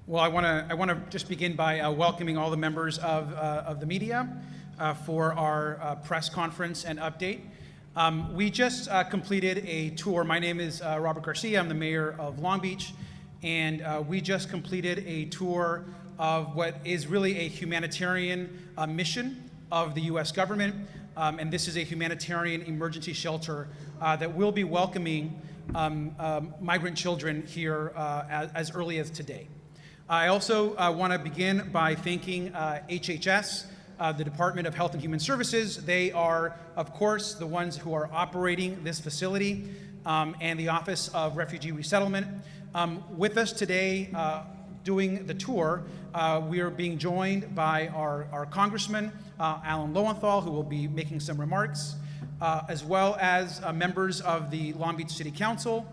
Well, I want to just begin by welcoming all the members of the media for our press conference and update. We just completed a tour. My name is Robert Garcia. I'm the mayor of Long Beach, and we just completed a tour of what is really a humanitarian mission of the U.S. government, and this is a humanitarian emergency shelter that will be welcoming migrant children here as early as today. I also want to begin by thanking HHS, the Department of Health and Human Services. They are, of course, the ones who are operating this facility, and the Office of Refugee Resettlement. With us today doing the tour, we are being joined by our Congressman, Alan Lowenthal, who will be making some remarks, as well as members of the Long Beach City Council,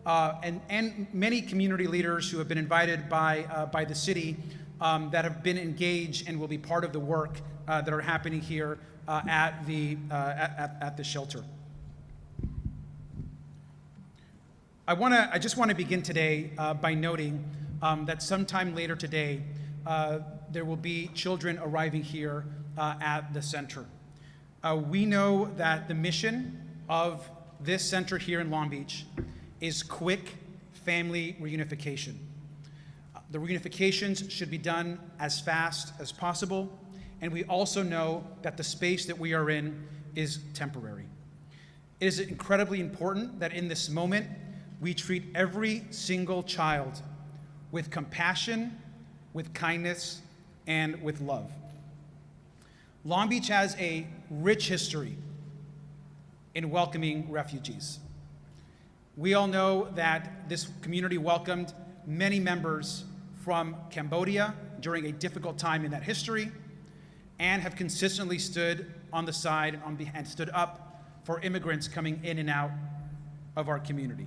and many community leaders who have been invited by the city that have been engaged and will be part of the work that are happening here at the shelter. I just want to begin today by noting that sometime later today there will be children arriving here at the center. We know that the mission of this center here in Long Beach is quick family reunification. The reunifications should be done as fast as possible, and we also know that the space that we are in is temporary. It is incredibly important that in this moment we treat every single child with compassion, with kindness, and with love. Long Beach has a rich history in welcoming refugees. We all know that this community welcomed many members from Cambodia during a difficult time in that history, and have consistently stood on the side and stood up for immigrants coming in and out of our community.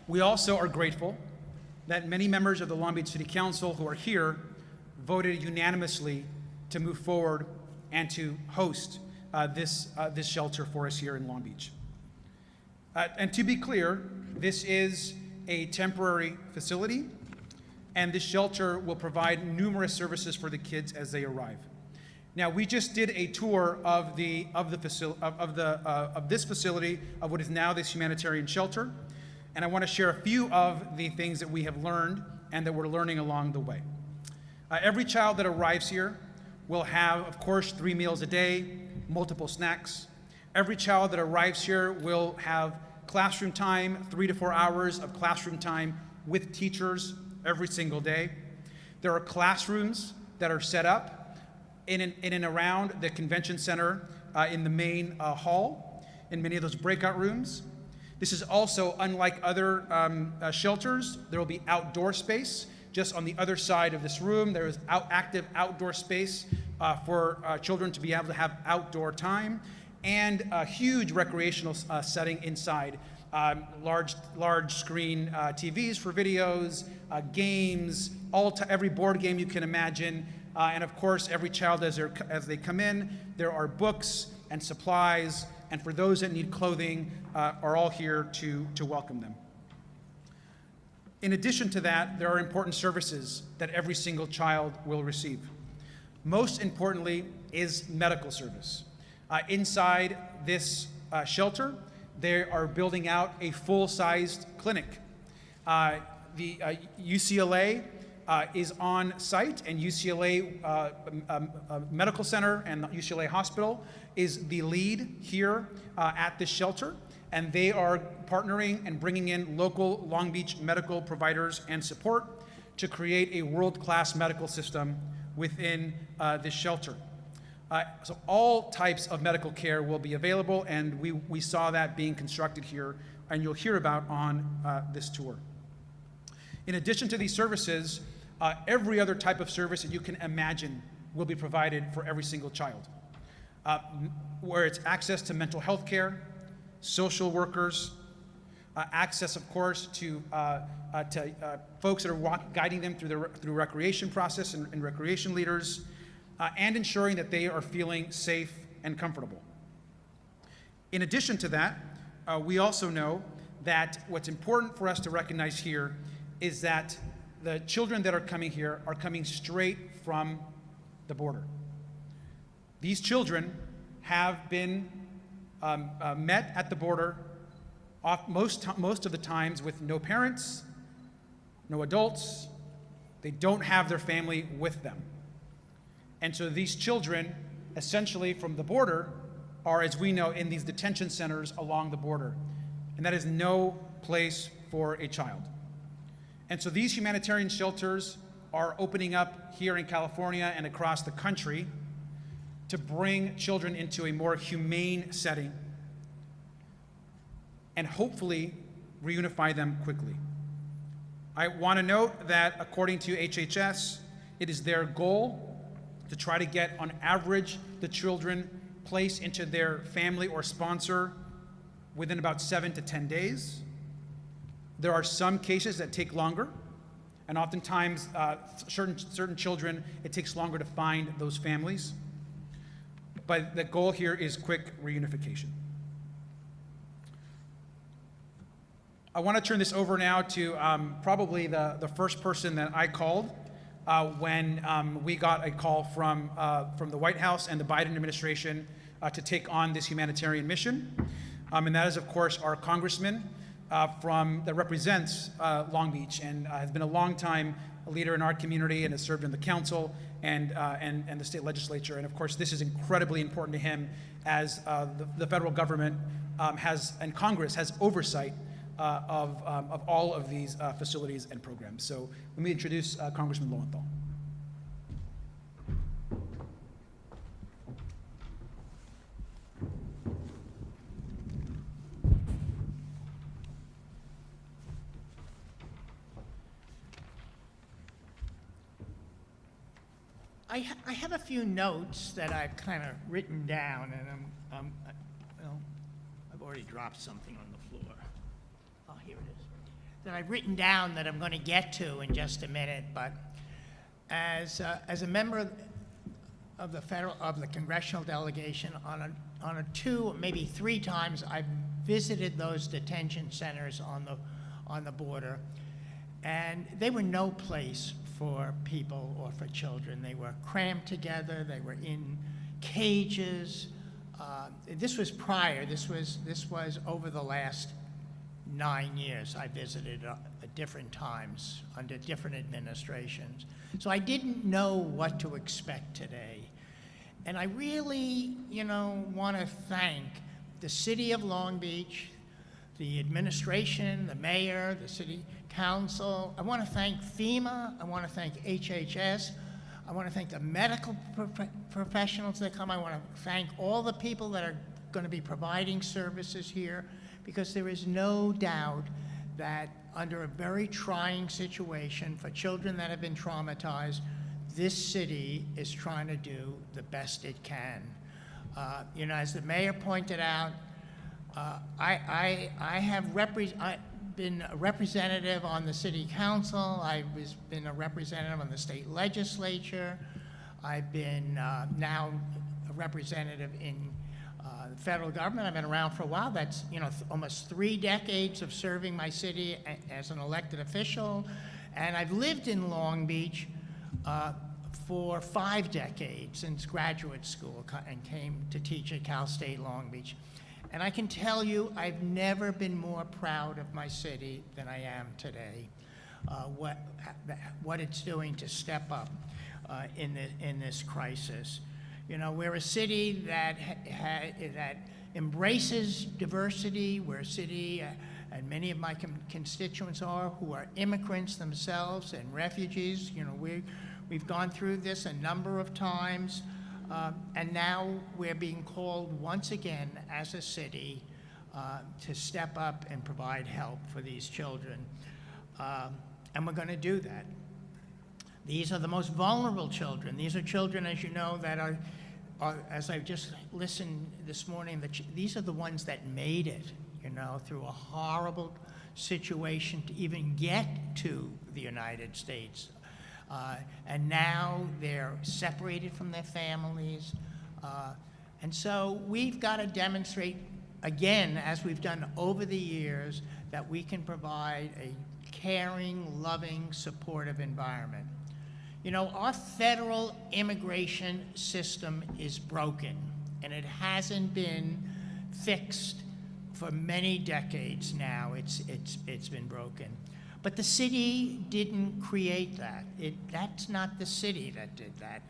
We also are grateful that many members of the Long Beach City Council who are here voted unanimously to move forward and to host this shelter for us here in Long Beach. And to be clear, this is a temporary facility, and this shelter will provide numerous services for the kids as they arrive. Now, we just did a tour of this facility, of what is now this humanitarian shelter, and I want to share a few of the things that we have learned and that we're learning along the way. Every child that arrives here will have, of course, 3 meals a day, multiple snacks. Every child that arrives here will have classroom time, 3 to 4 hours of classroom time with teachers every single day. There are classrooms that are set up in and around the convention center in the main hall, in many of those breakout rooms. This is also, unlike other shelters, there will be outdoor space. Just on the other side of this room, there is active outdoor space for children to be able to have outdoor time, and a huge recreational setting inside. Large screen TVs for videos, games, every board game you can imagine, and of course, every child as they come in, there are books and supplies, and for those that need clothing, are all here to welcome them. In addition to that, there are important services that every single child will receive. Most importantly is medical service. Inside this shelter, they are building out a full-sized clinic. The UCLA is on site, and UCLA Medical Center and UCLA Hospital is the lead here at this shelter, and they are partnering and bringing in local Long Beach medical providers and support to create a world-class medical system within this shelter. So all types of medical care will be available, and we saw that being constructed here, and you'll hear about on this tour. In addition to these services, every other type of service that you can imagine will be provided for every single child, where it's access to mental health care, social workers, access, of course, to folks that are guiding them through the recreation process and recreation leaders, and ensuring that they are feeling safe and comfortable. In addition to that, we also know that what's important for us to recognize here is that the children that are coming here are coming straight from the border. These children have been met at the border most of the times with no parents, no adults. They don't have their family with them. And so these children, essentially from the border, are, as we know, in these detention centers along the border. And that is no place for a child. And so these humanitarian shelters are opening up here in California and across the country to bring children into a more humane setting and hopefully reunify them quickly. I want to note that according to HHS, it is their goal to try to get, on average, the children placed into their family or sponsor within about 7 to 10 days. There are some cases that take longer, and oftentimes certain children, it takes longer to find those families. But the goal here is quick reunification. I want to turn this over now to probably the first person that I called when we got a call from the White House and the Biden administration to take on this humanitarian mission. And that is, of course, our congressman that represents Long Beach and has been a long-time leader in our community and has served in the council and the state legislature. And of course, this is incredibly important to him as the federal government and Congress has oversight of all of these facilities and programs. So let me introduce Congressman Lowenthal. I have a few notes that I've kind of written down, and well, I've already dropped something on the floor. Oh, here it is. That I've written down that I'm going to get to in just a minute. But as a member of the congressional delegation, on a 2, maybe 3 times, I've visited those detention centers on the border, and they were no place for people or for children. They were crammed together. They were in cages. This was prior. This was over the last 9 years. I visited at different times under different administrations. So I didn't know what to expect today. And I really, want to thank the city of Long Beach, the administration, the mayor, the city council. I want to thank FEMA. I want to thank HHS. I want to thank the medical professionals that come. I want to thank all the people that are going to be providing services here, because there is no doubt that under a very trying situation for children that have been traumatized, this city is trying to do the best it can. As the mayor pointed out, I have been a representative on the city council. I've been a representative on the state legislature. I've been now a representative in the federal government. I've been around for a while. That's almost 3 decades of serving my city as an elected official, and I've lived in Long Beach for 5 decades since graduate school and came to teach at Cal State Long Beach. And I can tell you, I've never been more proud of my city than I am today. What it's doing to step up in this crisis. We're a city that embraces diversity. We're a city, and many of my constituents who are immigrants themselves and refugees. We've gone through this a number of times. And now we're being called once again as a city to step up and provide help for these children. And we're going to do that. These are the most vulnerable children. These are children, as you know, that are as I've just listened this morning, these are the ones that made it, through a horrible situation to even get to the United States. And now they're separated from their families. And so we've got to demonstrate, again, as we've done over the years, that we can provide a caring, loving, supportive environment. You know, our federal immigration system is broken, and it hasn't been fixed for many decades now. It's been broken. But the city didn't create that. That's not the city that did that.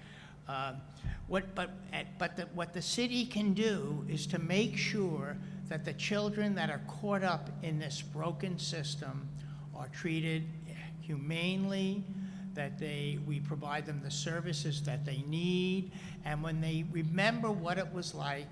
What the city can do is to make sure that the children that are caught up in this broken system are treated humanely, that we provide them the services that they need, and when they remember what it was like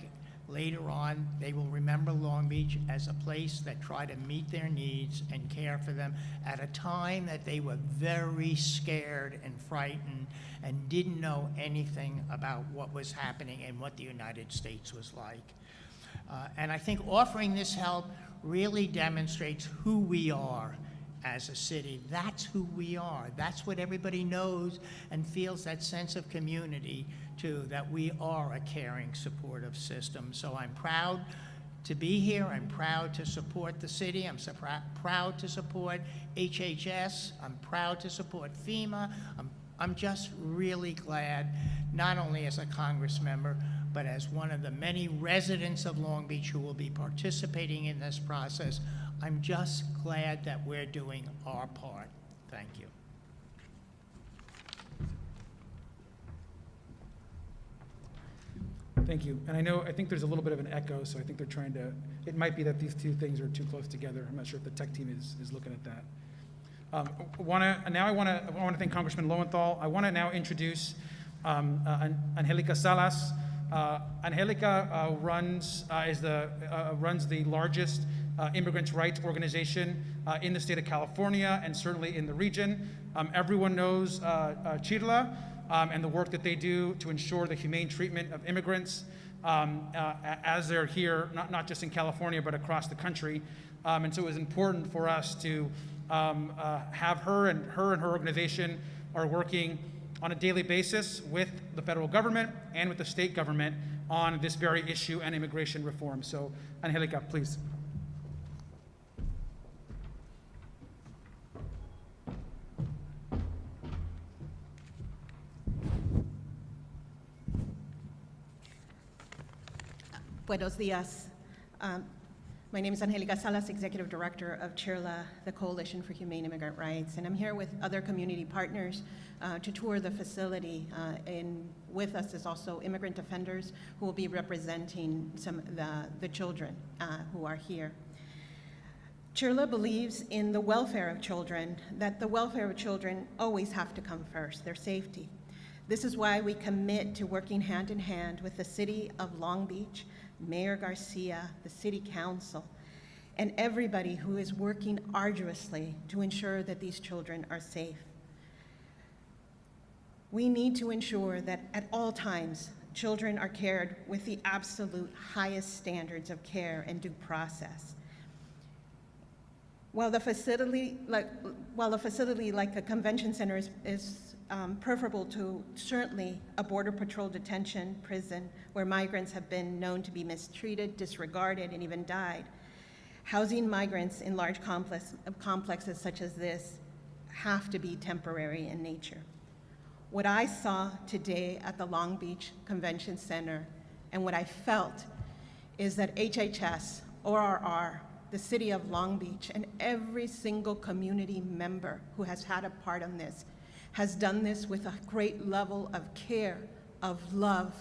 later on, they will remember Long Beach as a place that tried to meet their needs and care for them at a time that they were very scared and frightened and didn't know anything about what was happening and what the United States was like. And I think offering this help really demonstrates who we are as a city. That's who we are. That's what everybody knows and feels, that sense of community too, that we are a caring, supportive system. So I'm proud to be here. I'm proud to support the city. I'm so proud to support HHS. I'm proud to support FEMA. I'm just really glad, not only as a Congress member, but as one of the many residents of Long Beach who will be participating in this process. I'm just glad that we're doing our part. Thank you. Thank you. And I think there's a little bit of an echo, so I think they're trying to, it might be that these two things are too close together. I'm not sure if the tech team is looking at that. I want to thank Congressman Lowenthal. I want to now introduce Angelica Salas. Angelica runs the largest immigrants' rights organization in the state of California and certainly in the region. Everyone knows Chirla and the work that they do to ensure the humane treatment of immigrants as they're here, not just in California, but across the country. And so it was important for us to have her and her organization are working on a daily basis with the federal government and with the state government on this very issue and immigration reform. So, Angelica, please. Buenos dias. My name is Angelica Salas, Executive Director of Chirla, the Coalition for Humane Immigrant Rights, and I'm here with other community partners to tour the facility. And with us is also Immigrant Defenders, who will be representing some of the children who are here. Chirla believes in the welfare of children, that the welfare of children always have to come first, their safety. This is why we commit to working hand in hand with the City of Long Beach, Mayor Garcia, the City Council, and everybody who is working arduously to ensure that these children are safe. We need to ensure that at all times, children are cared with the absolute highest standards of care and due process. While the facility like the convention center is preferable to certainly a Border Patrol detention prison where migrants have been known to be mistreated, disregarded, and even died, housing migrants in large complexes such as this have to be temporary in nature. What I saw today at the Long Beach Convention Center and what I felt is that HHS, ORR, the City of Long Beach, and every single community member who has had a part on this has done this with a great level of care, of love,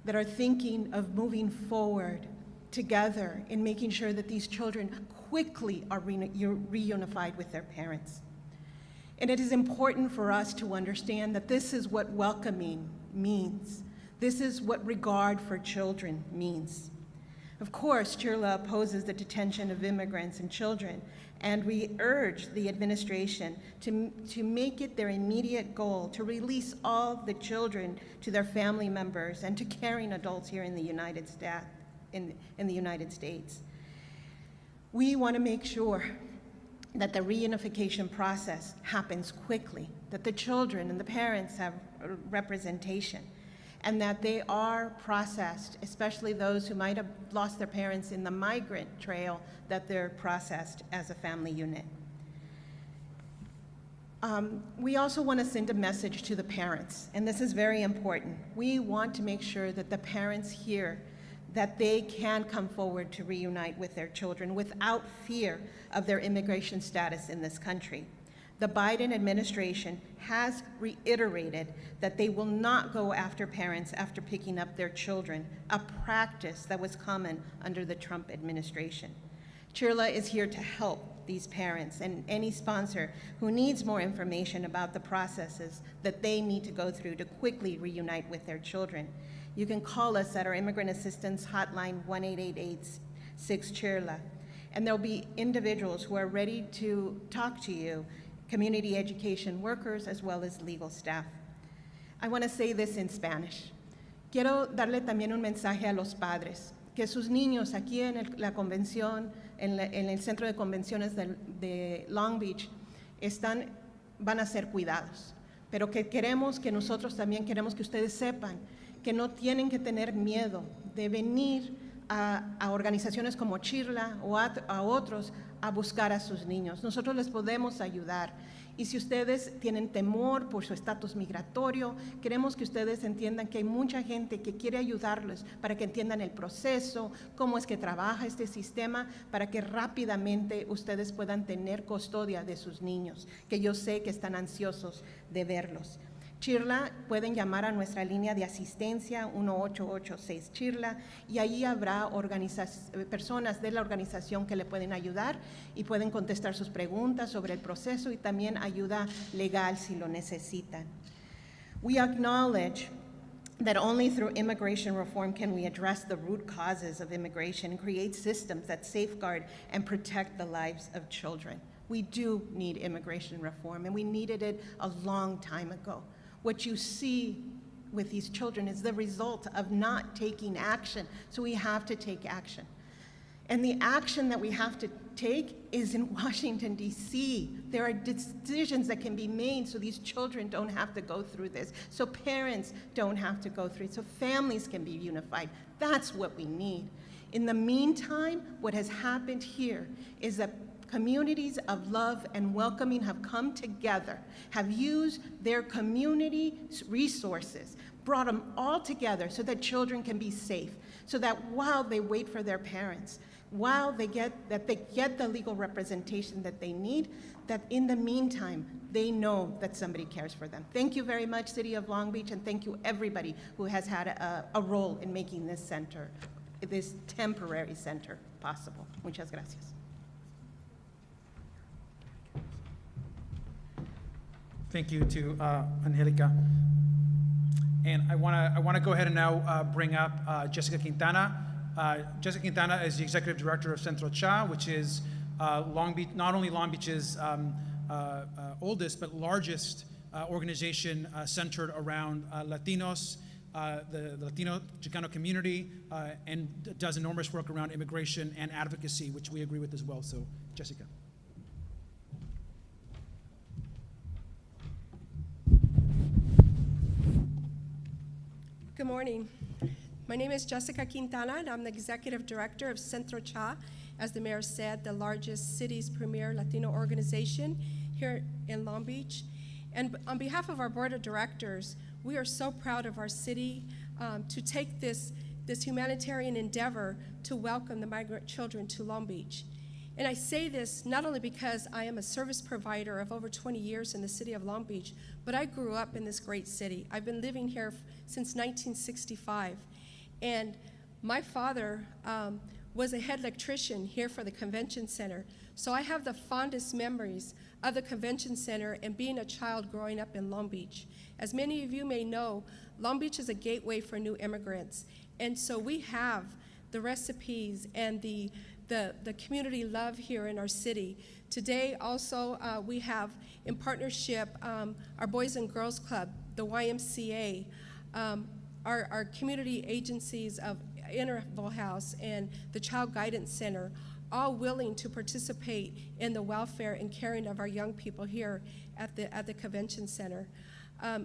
that are thinking of moving forward together in making sure that these children quickly are reunified with their parents. And it is important for us to understand that this is what welcoming means. This is what regard for children means. Of course, Chirla opposes the detention of immigrants and children, and we urge the administration to make it their immediate goal to release all the children to their family members and to caring adults here in the United States. We want to make sure that the reunification process happens quickly, that the children and the parents have representation, and that they are processed, especially those who might have lost their parents in the migrant trail, that they're processed as a family unit. We also want to send a message to the parents, and this is very important. We want to make sure that the parents hear that they can come forward to reunite with their children without fear of their immigration status in this country. The Biden administration has reiterated that they will not go after parents after picking up their children, a practice that was common under the Trump administration. Chirla is here to help these parents and any sponsor who needs more information about the processes that they need to go through to quickly reunite with their children. You can call us at our Immigrant Assistance Hotline, 1-888-6-CHIRLA, and there'll be individuals who are ready to talk to you, community education workers, as well as legal staff. I want to say this in Spanish. Quiero darle también un mensaje a los padres, que sus niños aquí en la convención, en el centro de convenciones de Long Beach, van a ser cuidados, pero que nosotros también queremos que ustedes sepan que no tienen que tener miedo de venir a organizaciones como Chirla o a otros a buscar a sus niños. Nosotros les podemos ayudar. Y si ustedes tienen temor por su estatus migratorio, queremos que ustedes entiendan que hay mucha gente que quiere ayudarles para que entiendan el proceso, cómo es que trabaja este sistema, para que rápidamente ustedes puedan tener custodia de sus niños, que yo sé que están ansiosos de verlos. Chirla, pueden llamar a nuestra línea de asistencia 1886-CHIRLA y ahí habrá personas de la organización que le pueden ayudar y pueden contestar sus preguntas sobre el proceso y también ayuda legal si lo necesitan. We acknowledge that only through immigration reform can we address the root causes of immigration and create systems that safeguard and protect the lives of children. We do need immigration reform, and we needed it a long time ago. What you see with these children is the result of not taking action, so we have to take action. And the action that we have to take is in Washington, D.C. There are decisions that can be made so these children don't have to go through this, so parents don't have to go through it, so families can be unified. That's what we need. In the meantime, what has happened here is that communities of love and welcoming have come together, have used their community resources, brought them all together so that children can be safe, so that while they wait for their parents, while they get the legal representation that they need, that in the meantime, they know that somebody cares for them. Thank you very much, City of Long Beach, and thank you everybody who has had a role in making this center, this temporary center, possible. Muchas gracias. Thank you to Angelica. And I want to go ahead and now bring up Jessica Quintana. Jessica Quintana is the executive director of Central Cha, which is Long Beach, not only Long Beach's oldest but largest organization centered around Latinos, the Latino Chicano community, and does enormous work around immigration and advocacy, which we agree with as well. So, Jessica. Good morning. My name is Jessica Quintana, and I'm the Executive Director of Centro Cha, as the mayor said, the largest city's premier Latino organization here in Long Beach. And on behalf of our board of directors, we are so proud of our city to take this humanitarian endeavor to welcome the migrant children to Long Beach. And I say this not only because I am a service provider of over 20 years in the city of Long Beach, but I grew up in this great city. I've been living here since 1965. And my father was a head electrician here for the convention center. So I have the fondest memories of the convention center and being a child growing up in Long Beach. As many of you may know, Long Beach is a gateway for new immigrants. And so we have the recipes and the community love here in our city. Today also we have in partnership our Boys and Girls Club, the YMCA, our community agencies of Interval House and the Child Guidance Center, all willing to participate in the welfare and caring of our young people here at the convention center.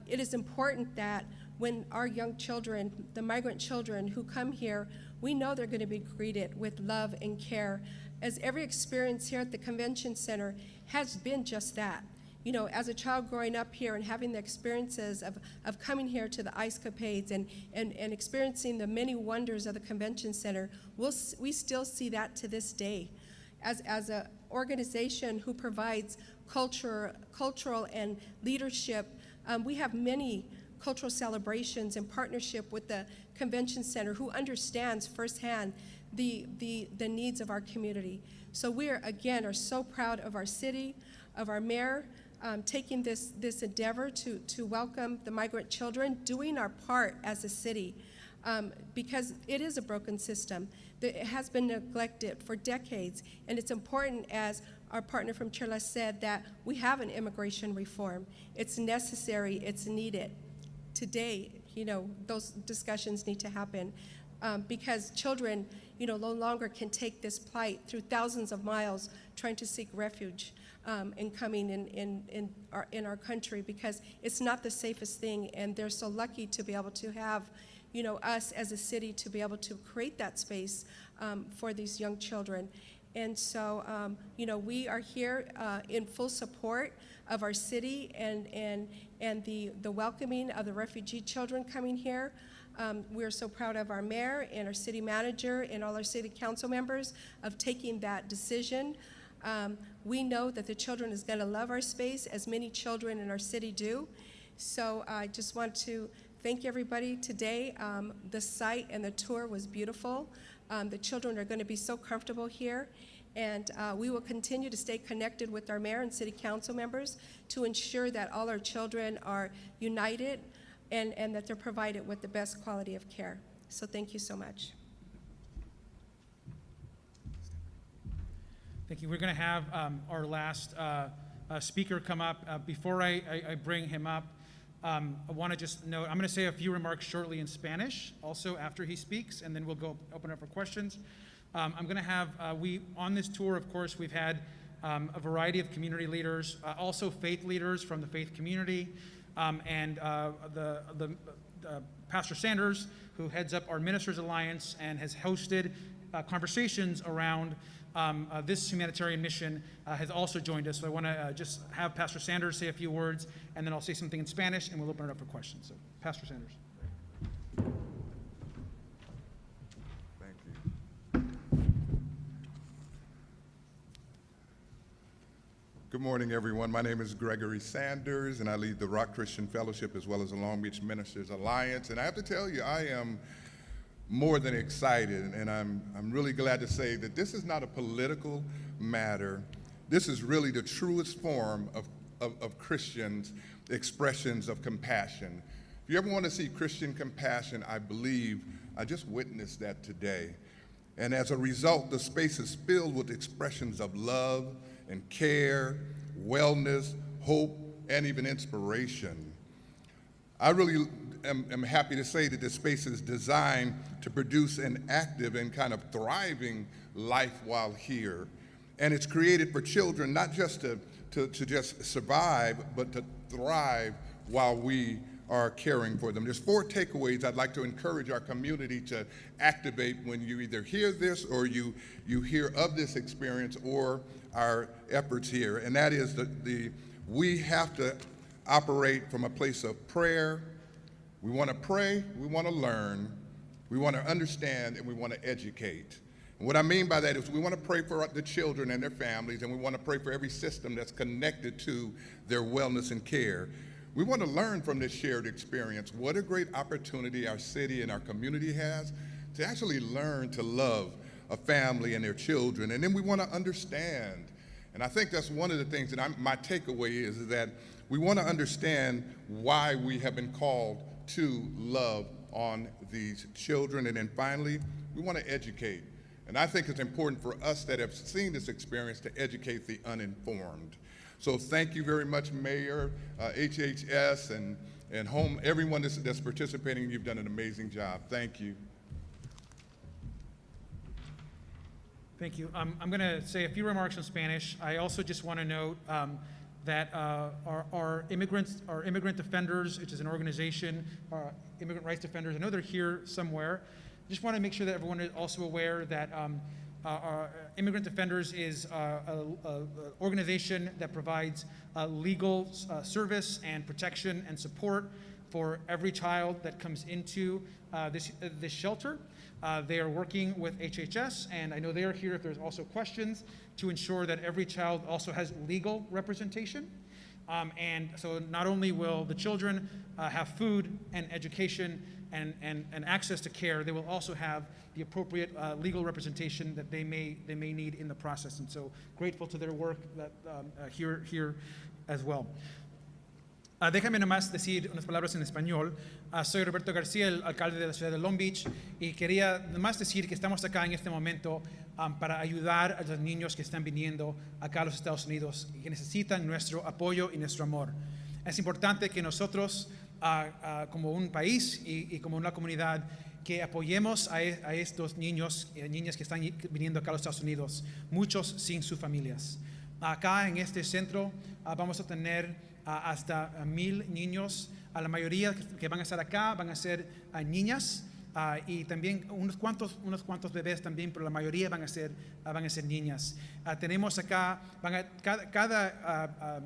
It is important that when our young children, the migrant children who come here, we know they're going to be greeted with love and care, as every experience here at the convention center has been just that. as a child growing up here and having the experiences of coming here to the ice capades and experiencing the many wonders of the convention center, we still see that to this day. As an organization who provides cultural and leadership, we have many cultural celebrations in partnership with the convention center, who understands firsthand the needs of our community. So we are so proud of our city, of our mayor, taking this endeavor to welcome the migrant children, doing our part as a city, because it is a broken system. It has been neglected for decades, and it's important, as our partner from Chirla said, that we have an immigration reform. It's necessary, it's needed. Today, those discussions need to happen, because children, no longer can take this plight through thousands of miles trying to seek refuge and coming in our country, because it's not the safest thing, and they're so lucky to be able to have us as a city to be able to create that space for these young children. And so, we are here in full support of our city and the welcoming of the refugee children coming here. We're so proud of our mayor and our city manager and all our city council members of taking that decision. We know that the children is going to love our space, as many children in our city do. So I just want to thank everybody today. The site and the tour was beautiful. The children are going to be so comfortable here. And we will continue to stay connected with our mayor and city council members to ensure that all our children are united and that they're provided with the best quality of care. So thank you so much. Thank you. We're going to have our last speaker come up. Before I bring him up, I want to just note, I'm going to say a few remarks shortly in Spanish, also after he speaks, and then we'll go open up for questions. I'm going to have, on this tour, of course, we've had a variety of community leaders, also faith leaders from the faith community, and Pastor Sanders, who heads up our Ministers Alliance and has hosted conversations around this humanitarian mission, has also joined us. So I want to just have Pastor Sanders say a few words, and then I'll say something in Spanish, and we'll open it up for questions. So, Pastor Sanders. Thank you. Good morning, everyone. My name is Gregory Sanders, and I lead the Rock Christian Fellowship as well as the Long Beach Ministers Alliance. And I have to tell you, I am more than excited, and I'm really glad to say that this is not a political matter. This is really the truest form of Christians' expressions of compassion. If you ever want to see Christian compassion, I believe I just witnessed that today. And as a result, the space is filled with expressions of love and care, wellness, hope, and even inspiration. I really am happy to say that this space is designed to produce an active and kind of thriving life while here. And it's created for children not just to just survive, but to thrive while we are caring for them. There's 4 takeaways I'd like to encourage our community to activate when you either hear this or you hear of this experience or our efforts here. And that is we have to operate from a place of prayer. We want to pray, we want to learn, we want to understand, and we want to educate. And what I mean by that is we want to pray for the children and their families, and we want to pray for every system that's connected to their wellness and care. We want to learn from this shared experience. What a great opportunity our city and our community has to actually learn to love a family and their children. And then we want to understand. And I think that's one of the things that my takeaway is that we want to understand why we have been called to love on these children. And then finally, we want to educate. And I think it's important for us that have seen this experience to educate the uninformed. So thank you very much, Mayor, HHS, and Home, everyone that's participating. You've done an amazing job. Thank you. Thank you. I'm going to say a few remarks in Spanish. I also just want to note that our Immigrant Defenders, which is an organization, Immigrant Rights Defenders, I know they're here somewhere. I just want to make sure that everyone is also aware that Immigrant Defenders is an organization that provides legal service and protection and support for every child that comes into this shelter. They are working with HHS, and I know they are here if there's also questions, to ensure that every child also has legal representation. And so not only will the children have food and education and access to care, they will also have the appropriate legal representation that they may need in the process. And so grateful to their work that, here as well. Déjame nomás decir unas palabras en español. Soy Roberto García, el alcalde de la ciudad de Long Beach, y quería nomás decir que estamos acá en este momento para ayudar a los niños que están viniendo acá a los Estados Unidos y que necesitan nuestro apoyo y nuestro amor. Es importante que nosotros, como un país y como una comunidad, que apoyemos a estos niños y niñas que están viniendo acá a los Estados Unidos, muchos sin sus familias. Acá en este centro vamos a tener hasta 1,000 niños. La mayoría que van a estar acá van a ser niñas y también unos cuantos bebés también, pero la mayoría van a ser niñas. Tenemos acá, cada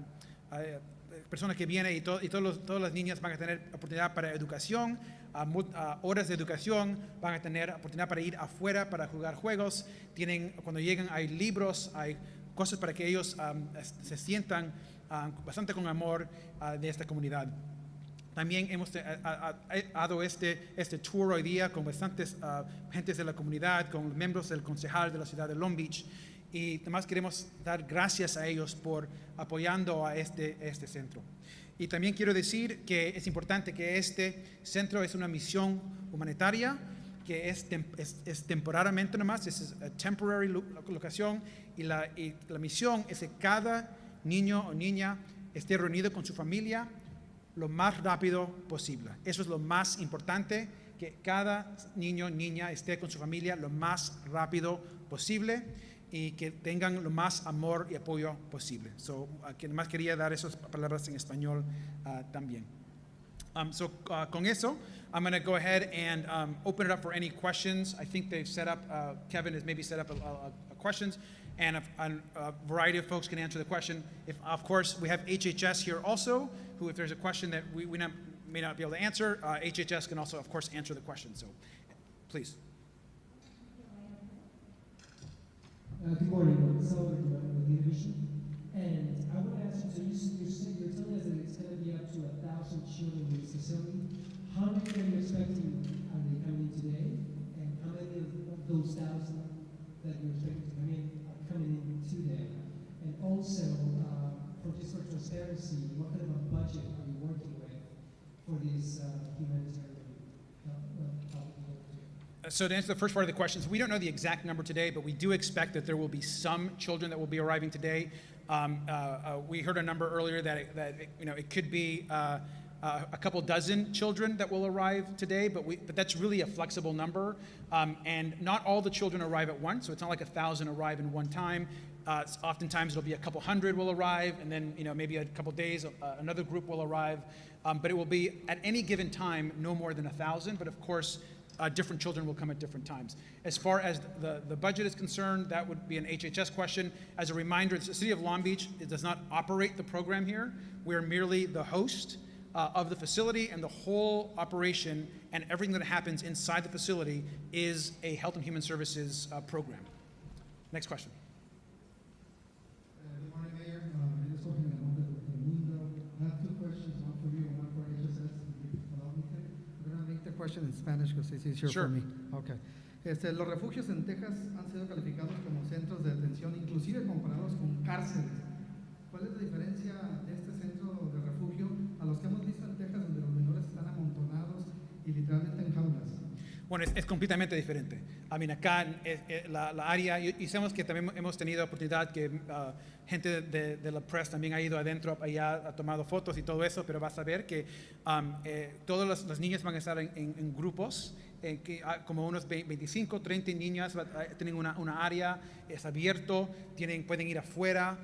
persona que viene y todas las niñas van a tener oportunidad para educación, horas de educación, van a tener oportunidad para ir afuera, para jugar juegos. Cuando llegan hay libros, hay cosas para que ellos se sientan bastante con amor de esta comunidad. También hemos dado este tour hoy día con bastantes gentes de la comunidad, con miembros del concejal de la ciudad de Long Beach, y además queremos dar gracias a ellos por apoyando a este centro. Y también quiero decir que es importante que este centro es una misión humanitaria, que es temporalmente nomás, es temporary locación, y la misión es que cada niño o niña esté reunido con su familia lo más rápido posible. Eso es lo más importante, que cada niño o niña esté con su familia lo más rápido posible y que tengan lo más amor y apoyo posible. Quien más quería dar esas palabras en español también. Con eso, I'm going to go ahead and open it up for any questions. I think they've set up, Kevin has maybe set up a questions, and a variety of folks can answer the question. Of course, we have HHS here also, who if there's a question that we may not be able to answer, HHS can also, of course, answer the question. So, please. Good morning. So, with the division, and I want to ask you, so you're telling us that it's going to be up to 1,000 children in this facility. How many are you expecting are they coming in today? And how many of those 1,000 that you're expecting to come in are coming in today? And also, for transparency, what kind of a budget are you working with for this humanitarian help? So to answer the first part of the questions, we don't know the exact number today, but we do expect that there will be some children that will be arriving today. We heard a number earlier that it could be a couple dozen children that will arrive today, but that's really a flexible number. And not all the children arrive at once, so it's not like 1,000 arrive in one time. Oftentimes it'll be a couple hundred will arrive, and then maybe a couple days another group will arrive. But it will be at any given time no more than 1,000. But of course, different children will come at different times. As far as the budget is concerned, that would be an HHS question. As a reminder, the City of Long Beach does not operate the program here. We're merely the host of the facility, and the whole operation and everything that happens inside the facility is a Health and Human Services program. Next question. Good morning, Mayor. My name is Jorge Almonte from Mundo. I have two questions, one for you and one for HSS. If you allow me to. I'm going to make the question in Spanish because it's easier Sure. for me. Okay. Los refugios en Texas han sido calificados como centros de detención, inclusive comparados con cárceles. ¿Cuál es la diferencia de este centro de refugio a los que hemos visto en Texas, donde los menores están amontonados y literalmente en jaulas? Bueno, es completamente diferente. Acá la área, y sabemos que también hemos tenido oportunidad que gente de la press también ha ido adentro, allá ha tomado fotos y todo eso, pero vas a ver que todas las niñas van a estar en grupos, como unos 25, 30 niñas tienen una área, es abierto, pueden ir afuera,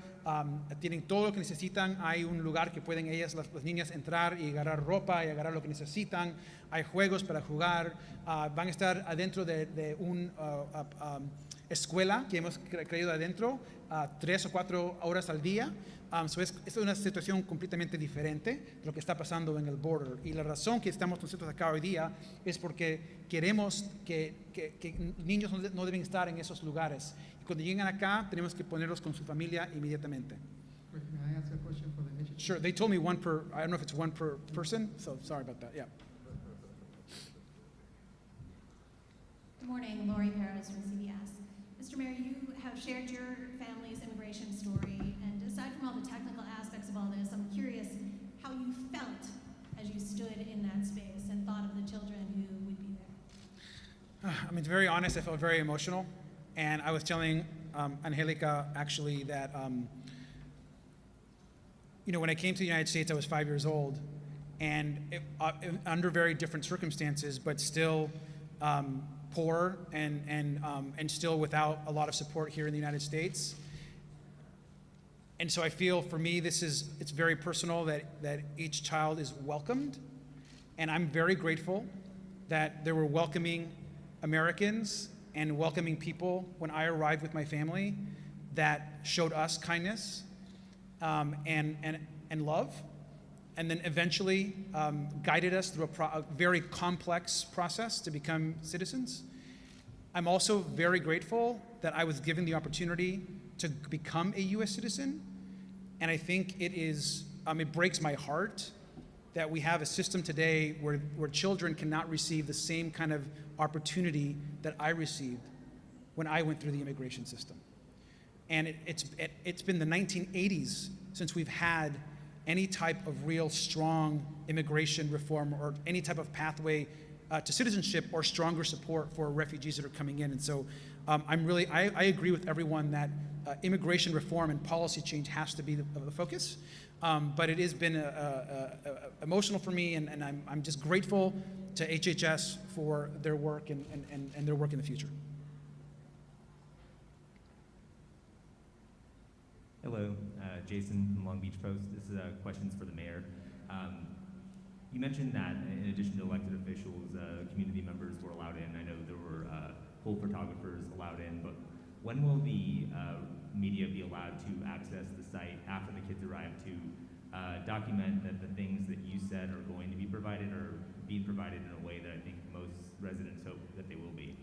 tienen todo lo que necesitan, hay un lugar que pueden ellas, las niñas, entrar y agarrar ropa y agarrar lo que necesitan, hay juegos para jugar, van a estar adentro de un escuela que hemos creído adentro 3 o 4 horas al día. So es una situación completamente diferente de lo que está pasando en el border. Y la razón que estamos nosotros acá hoy día es porque queremos que niños no deben estar en esos lugares. Y cuando llegan acá, tenemos que ponerlos con su familia inmediatamente. Wait, may I ask a question for the HHS? Sure, they told me one per, I don't know if it's one per person, so sorry about that, yeah. Good morning, Lori Perez from CBS. Mr. Mayor, you have shared your family's immigration story, and aside from all the technical aspects of all this, I'm curious how you felt as you stood in that space and thought of the children who would be there. I mean, to be very honest, I felt very emotional, and I was telling Angelica actually that, when I came to the United States, I was 5 years old, and under very different circumstances, but still poor and still without a lot of support here in the United States. And so I feel for me, it's very personal that each child is welcomed. And I'm very grateful that there were welcoming Americans and welcoming people when I arrived with my family that showed us kindness and love, and then eventually guided us through a very complex process to become citizens. I'm also very grateful that I was given the opportunity to become a U.S. citizen, and I think it breaks my heart that we have a system today where children cannot receive the same kind of opportunity that I received when I went through the immigration system. And it's been the 1980s since we've had any type of real strong immigration reform or any type of pathway to citizenship or stronger support for refugees that are coming in. And so I agree with everyone that immigration reform and policy change has to be the focus. But it has been emotional for me, and I'm just grateful to HHS for their work and their work in the future. Hello, Jason from Long Beach Post. This is questions for the mayor. You mentioned that in addition to elected officials, community members were allowed in. I know there were pool photographers allowed in, but when will the media be allowed to access the site after the kids arrive to document that the things that you said are going to be provided are being provided in a way that I think most residents hope that they will be?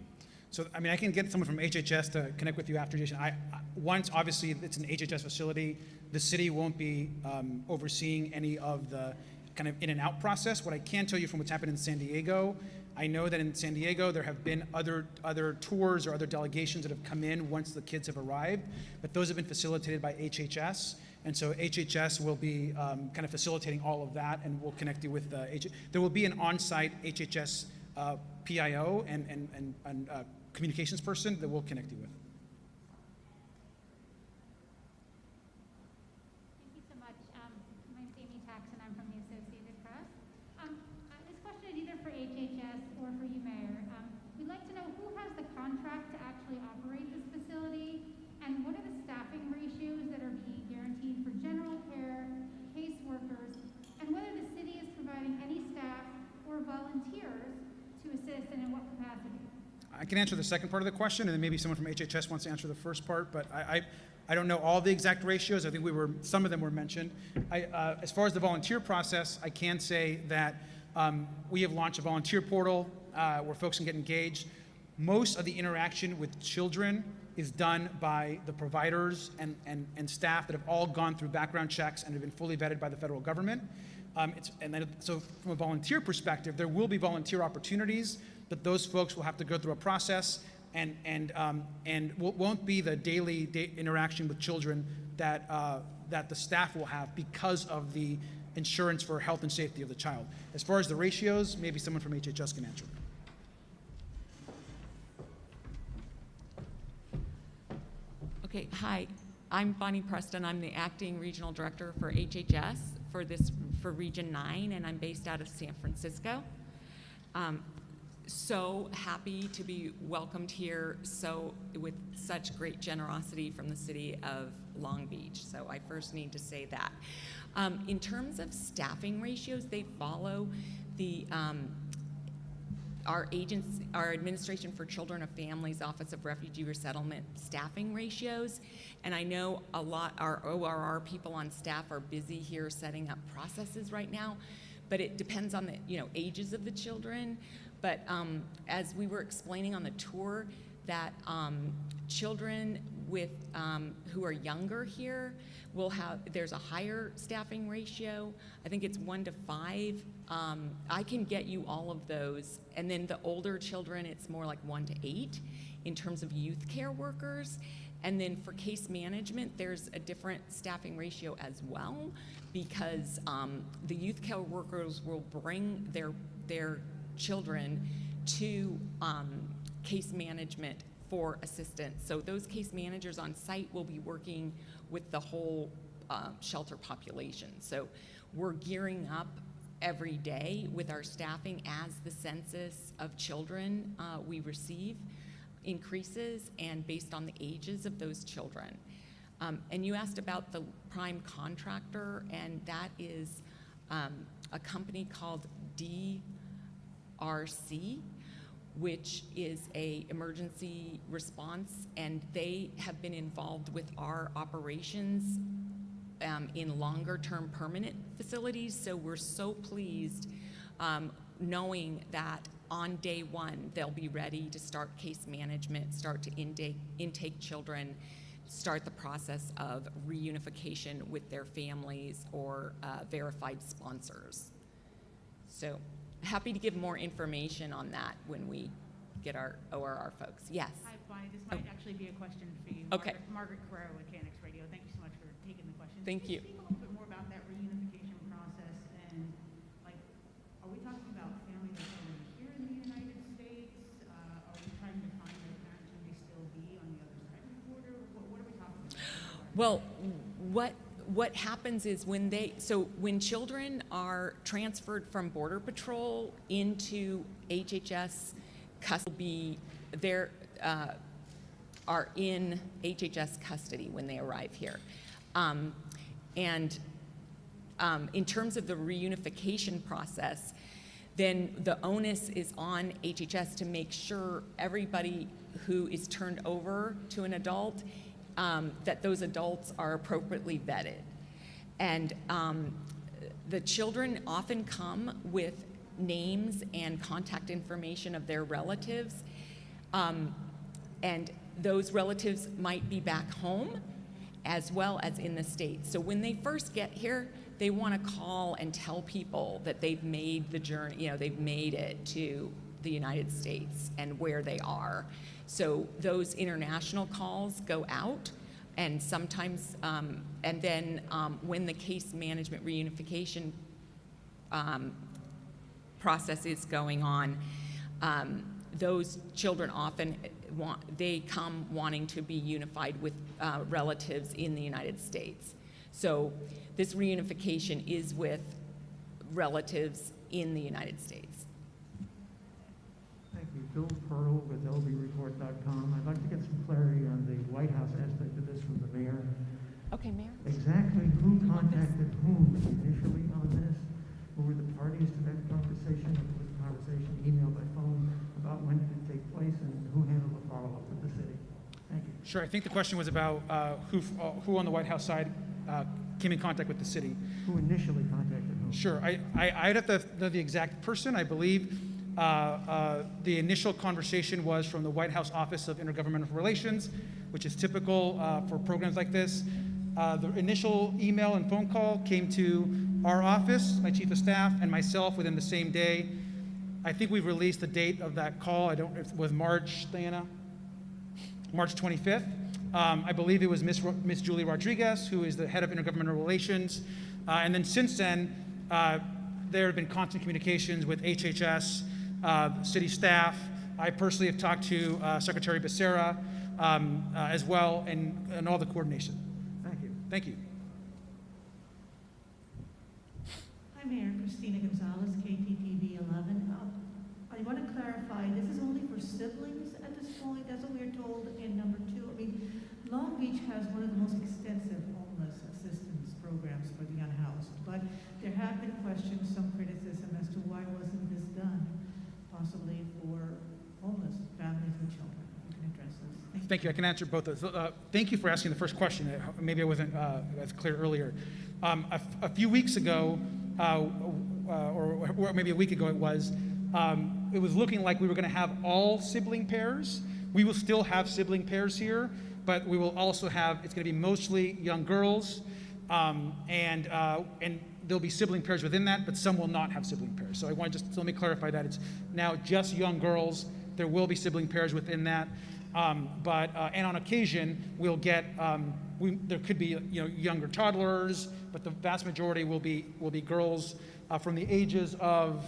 So, I mean, I can get someone from HHS to connect with you after, Jason. Once, obviously, it's an HHS facility. The city won't be overseeing any of the kind of in and out process. What I can tell you from what's happened in San Diego, I know that in San Diego there have been other tours or other delegations that have come in once the kids have arrived, but those have been facilitated by HHS. And so HHS will be kind of facilitating all of that, and we'll connect you with there will be an on-site HHS PIO and communications person that we'll connect you with. Thank you so much. My name's Amy Tax, and I'm from the Associated Press. This question is either for HHS or for you, Mayor. We'd like to know who has the contract to actually operate this facility, and what are the staffing ratios that are being guaranteed for general care, caseworkers, and whether the city is providing any staff or volunteers to assist, and in what capacity? I can answer the second part of the question, and then maybe someone from HHS wants to answer the first part, but I don't know all the exact ratios. I think some of them were mentioned. As far as the volunteer process, I can say that we have launched a volunteer portal where folks can get engaged. Most of the interaction with children is done by the providers and staff that have all gone through background checks and have been fully vetted by the federal government. So from a volunteer perspective, there will be volunteer opportunities, but those folks will have to go through a process and won't be the daily interaction with children that the staff will have because of the insurance for health and safety of the child. As far as the ratios, maybe someone from HHS can answer. Okay, hi, I'm Bonnie Preston. I'm the acting regional director for HHS for Region 9, and I'm based out of San Francisco. So happy to be welcomed here with such great generosity from the city of Long Beach. So I first need to say that. In terms of staffing ratios, they follow the our Administration for Children of Families Office of Refugee Resettlement staffing ratios, and I know a lot, our ORR people on staff are busy here setting up processes right now, but it depends on the ages of the children. But as we were explaining on the tour, that children with who are younger here there's a higher staffing ratio. I think it's 1 to 5. I can get you all of those. And then the older children, it's more like 1 to 8 in terms of youth care workers. And then for case management, there's a different staffing ratio as well, because the youth care workers will bring their children to case management for assistance. So those case managers on site will be working with the whole shelter population. So we're gearing up every day with our staffing as the census of children we receive increases, and based on the ages of those children. And you asked about the prime contractor, and that is a company called DRC, which is a emergency response, and they have been involved with our operations in longer term permanent facilities. So we're so pleased knowing that on day one, they'll be ready to start case management, start to intake children, start the process of reunification with their families or verified sponsors. So happy to give more information on that when we get our ORR folks. Yes? Hi, Bonnie. This might actually be a question for you. Okay. Margaret Carrero with KNX Radio. Thank you so much for taking the question. Thank you. Can you speak a little bit more about that reunification process, and like, are we talking about families that are here in the United States? Are we trying to find their parents who may still be on the other side of the border? What are we talking about? Well, what happens is when children are transferred from Border Patrol into HHS custody, are in HHS custody when they arrive here. In terms of the reunification process, then the onus is on HHS to make sure everybody who is turned over to an adult, that those adults are appropriately vetted. And the children often come with names and contact information of their relatives, and those relatives might be back home as well as in the States. So when they first get here, they want to call and tell people that they've made the journey, they've made it to the United States and where they are. So those international calls go out, and sometimes, and then when the case management reunification process is going on, those children often come wanting to be unified with relatives in the United States. So this reunification is with relatives in the United States. Thank you. Bill Pearl with lbreport.com. I'd like to get some clarity on the White House aspect of this from the mayor. Okay, Mayor. Exactly who contacted whom initially on this? Who were the parties to that conversation? Was the conversation email by phone about when did it take place, and who handled the follow-up with the city? Thank you. Sure, I think the question was about who on the White House side came in contact with the city. Who initially contacted whom? Sure, I'd have to know the exact person. I believe the initial conversation was from the White House Office of Intergovernmental Relations, which is typical for programs like this. The initial email and phone call came to our office, my chief of staff, and myself within the same day. I think we've released the date of that call. It was March, Diana? March 25th. I believe it was Miss Julie Rodriguez, who is the head of Intergovernmental Relations. And then since then, there have been constant communications with HHS, city staff. I personally have talked to Secretary Becerra as well, and all the coordination. Thank you. Thank you. Hi, Mayor. Christina Gonzalez, KTTV 11. I want to clarify, this is only for siblings at this point? That's what we're told in number 2. I mean, Long Beach has one of the most extensive homeless assistance programs for the unhoused, but there have been questions, some criticism as to why wasn't this done possibly for homeless families with children. You can address this. Thank you. I can answer both of those. Thank you for asking the first question. Maybe I wasn't as clear earlier. A few weeks ago, or maybe a week ago it was looking like we were going to have all sibling pairs. We will still have sibling pairs here, but we will also have, it's going to be mostly young girls, and there'll be sibling pairs within that, but some will not have sibling pairs. So let me clarify that. It's now just young girls. There will be sibling pairs within that. And on occasion, we'll get, there could be younger toddlers, but the vast majority will be girls from the ages of,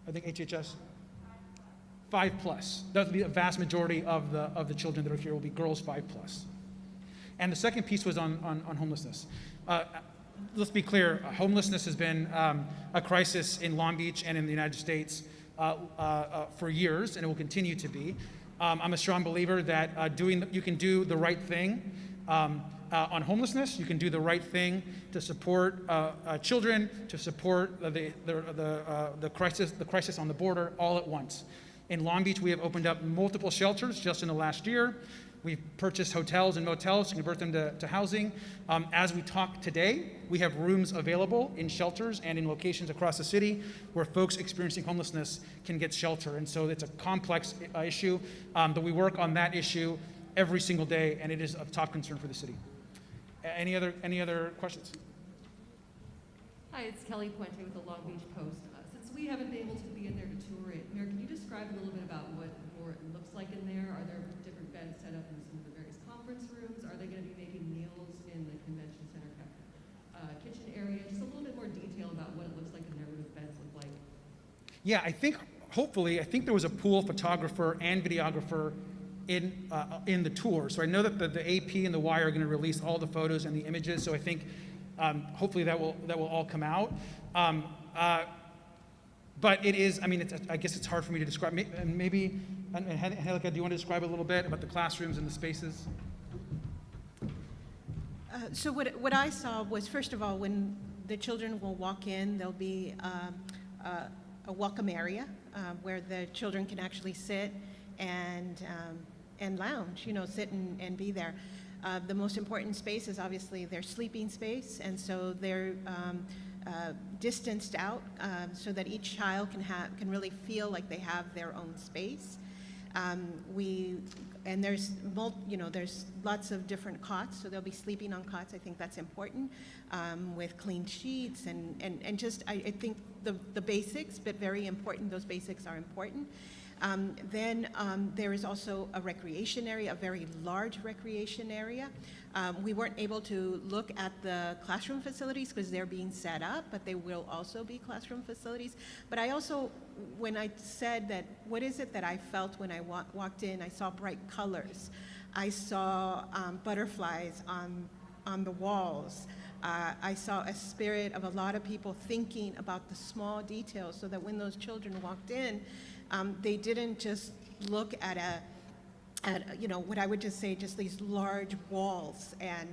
I think HHS, 5+. That would be a vast majority of the children that are here will be girls 5+. And the second piece was on homelessness. Let's be clear, homelessness has been a crisis in Long Beach and in the United States for years, and it will continue to be. I'm a strong believer that you can do the right thing on homelessness. You can do the right thing to support children, to support the crisis on the border all at once. In Long Beach, we have opened up multiple shelters just in the last year. We've purchased hotels and motels to convert them to housing. As we talk today, we have rooms available in shelters and in locations across the city where folks experiencing homelessness can get shelter. And so it's a complex issue, but we work on that issue every single day, and it is of top concern for the city. Any other questions? Hi, it's Kelly Puente with the Long Beach Post. Since we haven't been able to be in there to tour it, Mayor, can you describe a little bit about what it looks like in there? Are there different beds set up in some of the various conference rooms? Are they going to be making meals in the convention center kitchen area? Just a little bit more detail about what it looks like in there, what the beds look like. Yeah, I think there was a pool photographer and videographer in the tour. So I know that the AP and the Y are going to release all the photos and the images. So I think hopefully that will all come out. But it is, I guess it's hard for me to describe. Maybe, Angelica, do you want to describe a little bit about the classrooms and the spaces? So what I saw was, first of all, when the children will walk in, there'll be a welcome area where the children can actually sit and lounge, sit and be there. The most important space is obviously their sleeping space, and so they're distanced out so that each child can really feel like they have their own space. There's lots of different cots, so they'll be sleeping on cots. I think that's important, with clean sheets and just I think the basics, but very important. Those basics are important. Then there is also a recreation area, a very large recreation area. We weren't able to look at the classroom facilities because they're being set up, but they will also be classroom facilities. But I also, when I said that, what is it that I felt when I walked in? I saw bright colors. I saw butterflies on the walls. I saw a spirit of a lot of people thinking about the small details so that when those children walked in, they didn't just look at what I would just say, just these large walls, and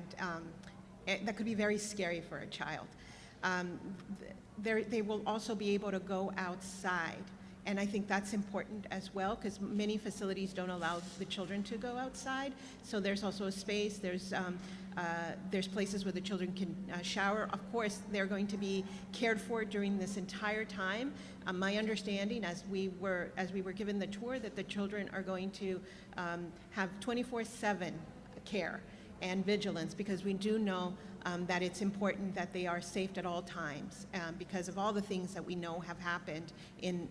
that could be very scary for a child. They will also be able to go outside, and I think that's important as well, because many facilities don't allow the children to go outside. So there's also a space. There's places where the children can shower. Of course, they're going to be cared for during this entire time. My understanding, as we were given the tour, that the children are going to have 24/7 care and vigilance, because we do know that it's important that they are safe at all times because of all the things that we know have happened in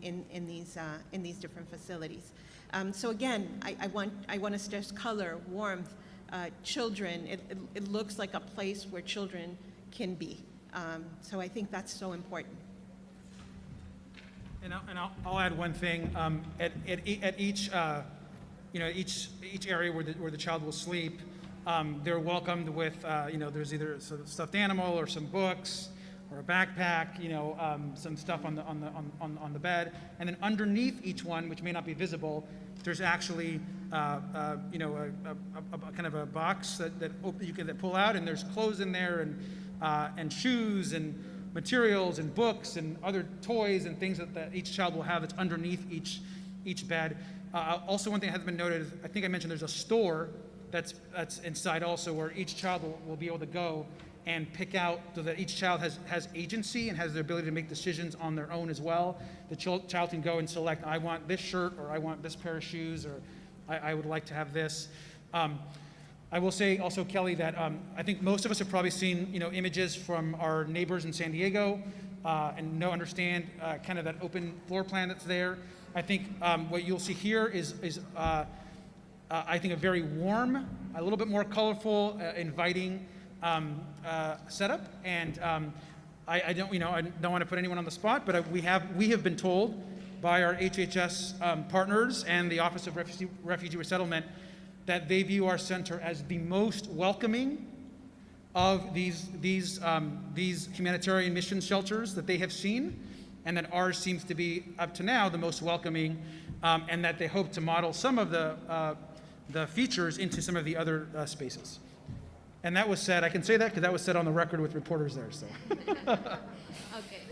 these different facilities. So again, I want to stress color, warmth, children. It looks like a place where children can be. So I think that's so important. And I'll add one thing. At each area where the child will sleep, they're welcomed with there's either a stuffed animal or some books or a backpack, some stuff on the bed, and then underneath each one, which may not be visible, there's actually a kind of a box that pull out, and there's clothes in there and shoes and materials and books and other toys and things that each child will have that's underneath each bed. Also, one thing that has been noted, I think I mentioned there's a store that's inside also where each child will be able to go and pick out, so that each child has agency and has the ability to make decisions on their own as well. The child can go and select, I want this shirt, or I want this pair of shoes, or I would like to have this. I will say also, Kelly, that I think most of us have probably seen images from our neighbors in San Diego and understand kind of that open floor plan that's there. I think what you'll see here is I think a very warm, a little bit more colorful, inviting setup, and I don't want to put anyone on the spot, but we have been told by our HHS partners and the Office of Refugee Resettlement that they view our center as the most welcoming of these humanitarian mission shelters that they have seen, and that ours seems to be up to now the most welcoming, and that they hope to model some of the features into some of the other spaces. And that was said, I can say that because that was said on the record with reporters there. So. Okay.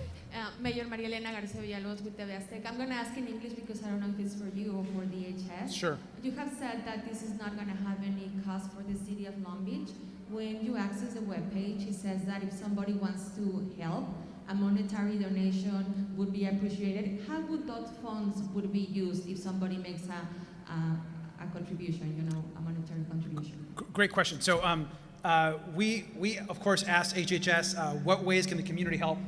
Mayor Maria Elena Garcia Villalobos with TV Azteca. I'm going to ask in English because I don't know if it's for you or for DHS. Sure. You have said that this is not going to have any cost for the city of Long Beach. When you access the webpage, it says that if somebody wants to help, a monetary donation would be appreciated. How would those funds would be used if somebody makes a contribution, a monetary contribution? Great question. So we of course asked HHS what ways can the community help,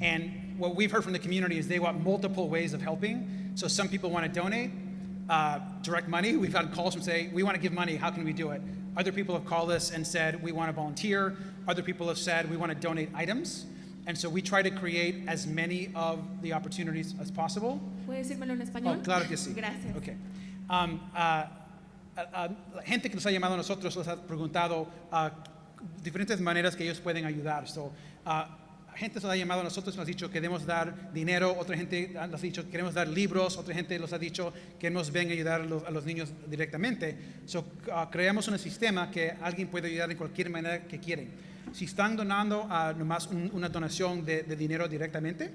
and what we've heard from the community is they want multiple ways of helping. So some people want to donate direct money. We've had calls from say, we want to give money, how can we do it? Other people have called us and said, we want to volunteer. Other people have said, we want to donate items. And so we try to create as many of the opportunities as possible. ¿Puede decírmelo en español? Oh, claro que sí. Gracias. Okay. Gente que nos ha llamado a nosotros nos ha preguntado diferentes maneras que ellos pueden ayudar. So, gente nos ha llamado a nosotros y nos ha dicho queremos dar dinero, otra gente nos ha dicho queremos dar libros, otra gente nos ha dicho queremos ven a ayudar a los niños directamente. So, creamos un sistema que alguien puede ayudar de cualquier manera que quieren. Si están donando nomás una donación de dinero directamente,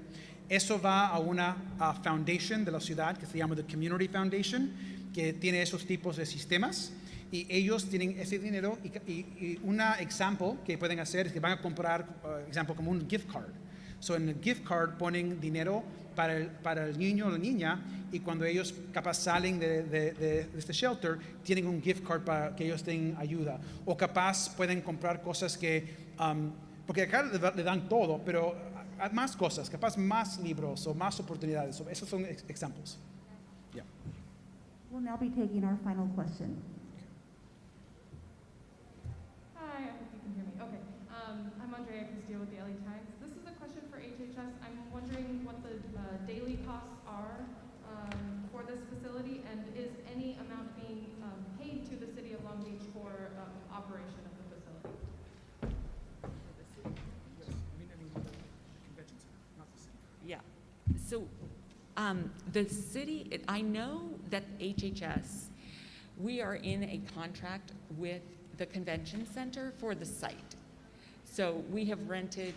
eso va a una foundation de la ciudad que se llama The Community Foundation, que tiene esos tipos de sistemas, y ellos tienen ese dinero y un ejemplo que pueden hacer es que van a comprar, ejemplo, como un gift card. So en el gift card ponen dinero para el niño o la niña, y cuando ellos capaz salen de este shelter, tienen un gift card para que ellos tengan ayuda. O capaz pueden comprar cosas que, porque acá le dan todo, pero más cosas, capaz más libros o más oportunidades. So esos son ejemplos. Yeah. We'll now be taking our final question. Hi, I hope you can hear me. Okay. I'm Andrea Castillo with the LA Times. This is a question for HHS. I'm wondering what the daily costs are for this facility, and is any amount being paid to the city of Long Beach for operation of the facility? Yeah. So the city, I know that HHS, we are in a contract with the convention center for the site. So we have rented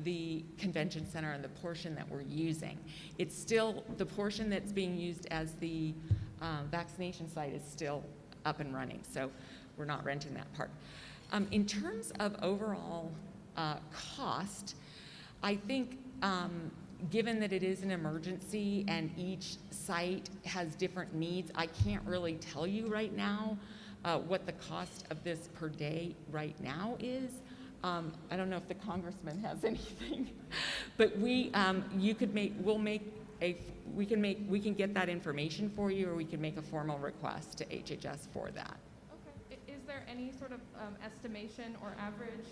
the convention center and the portion that we're using. It's still, the portion that's being used as the vaccination site is still up and running, so we're not renting that part. In terms of overall cost, I think given that it is an emergency and each site has different needs, I can't really tell you right now what the cost of this per day right now is. I don't know if the congressman has anything, but we can get that information for you, or we can make a formal request to HHS for that. Okay. Is there any sort of estimation or average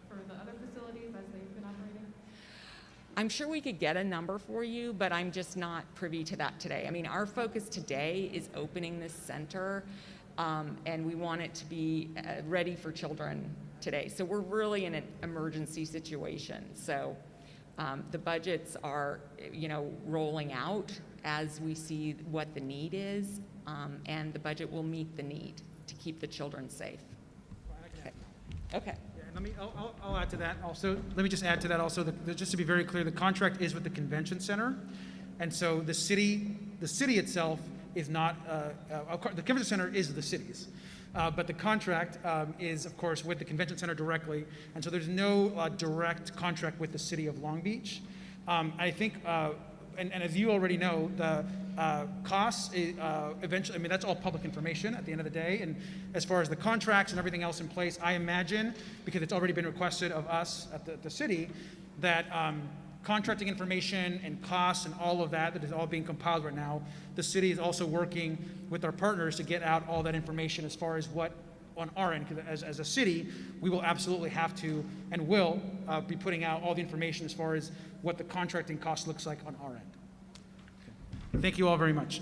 for the other facilities as they've been operating? I'm sure we could get a number for you, but I'm just not privy to that today. I mean, our focus today is opening this center, and we want it to be ready for children today. So we're really in an emergency situation. So the budgets are, rolling out as we see what the need is, and the budget will meet the need to keep the children safe. Okay. Okay. Yeah, I'll add to that also. Let me just add to that also, just to be very clear, the contract is with the convention center. And so the city itself is not, the convention center is the city's. But the contract is, of course, with the convention center directly. And so there's no direct contract with the city of Long Beach. I think, and as you already know, the costs eventually, I mean, that's all public information at the end of the day. And as far as the contracts and everything else in place, I imagine, because it's already been requested of us at the city, that contracting information and costs and all of that is all being compiled right now. The city is also working with our partners to get out all that information as far as what on our end, because as a city, we will absolutely have to and will be putting out all the information as far as what the contracting cost looks like on our end. Okay. Thank you all very much.